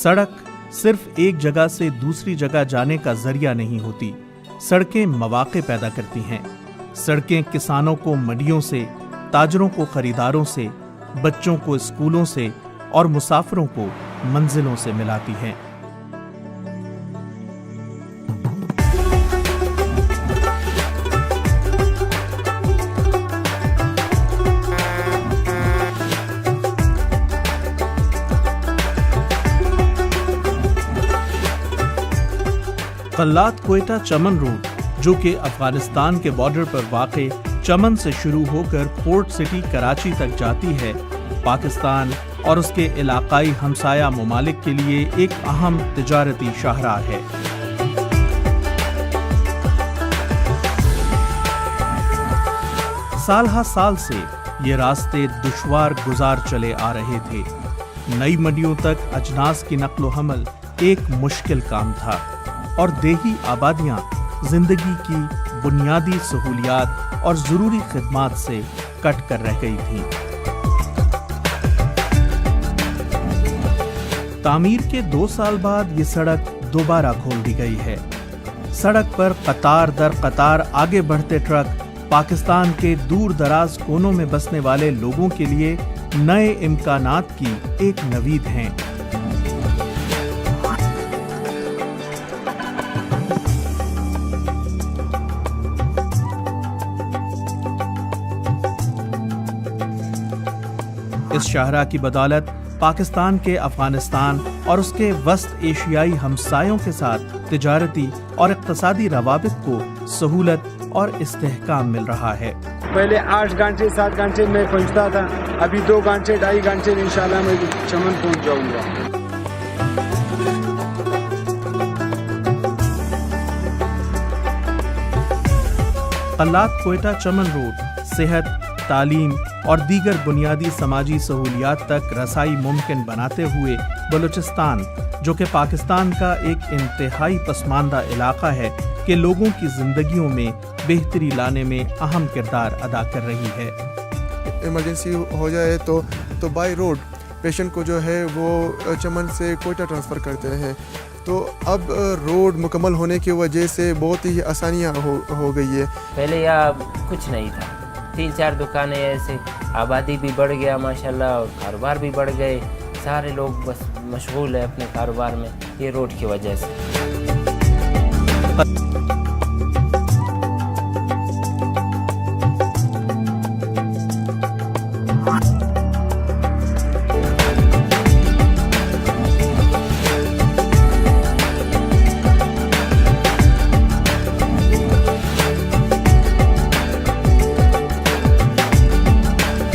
सड़क सिर्फ एक जगह से दूसरी जगह जाने का जरिया नहीं होती, सड़कें मौके पैदा करती हैं। सड़कें किसानों को मंडियों से, ताजरों को खरीदारों से, बच्चों को स्कूलों से और मुसाफिरों को मंजिलों से मिलाती हैं। कल्लात कोयटा चमन रोड, जो कि अफगानिस्तान के बॉर्डर पर वाक़े चमन से शुरू होकर पोर्ट सिटी कराची तक जाती है, पाकिस्तान और उसके इलाकाई हमसाया ममालिक के लिए एक अहम तिजारती शाहराह है। साल हा साल से ये रास्ते दुश्वार गुजार चले आ रहे थे। नई मंडियों तक अजनास की नक्लो हमल एक मुश्किल काम था और देही आबादियां जिंदगी की बुनियादी सहूलियात और जरूरी खिदमात से कट कर रह गई थीं। तामीर के 2 साल बाद ये सड़क दोबारा खोल दी गई है। सड़क पर कतार दर कतार आगे बढ़ते ट्रक पाकिस्तान के दूर दराज कोनों में बसने वाले लोगों के लिए नए इम्कानात की एक नवीद हैं। इस शाहराह की बदौलत पाकिस्तान के अफगानिस्तान और उसके वस्त एशियाई हमसायों के साथ तिजारती और इक्तसादी रवाबित को सहूलत और इस्तेहकाम मिल रहा है। पहले 8 घंटे 7 घंटे में पहुंचता था, अभी 2 घंटे 2.5 घंटे में इंशाल्लाह मैं चमन पहुंच जाऊंगा। कल्लात कोयटा चमन रोड सेहत, तालीम और दीगर बुनियादी समाजी सहूलियात तक रसाई मुमकिन बनाते हुए बलूचिस्तान, जो कि पाकिस्तान का एक इंतहाई पसमानदा इलाका है, के लोगों की जिंदगियों में बेहतरी लाने में अहम किरदार अदा कर रही है। इमरजेंसी हो जाए तो बाई रोड पेशेंट को जो है वो चमन से कोयटा ट्रांसफ़र करते हैं। तो अब रोड मुकम्मल होने की वजह से बहुत ही आसानियाँ हो गई है। पहले यहाँ कुछ नहीं था, 3-4 दुकानें ऐसे, आबादी भी बढ़ गया माशाल्लाह और कारोबार भी बढ़ गए, सारे लोग बस मशगूल है अपने कारोबार में, ये रोड की वजह से।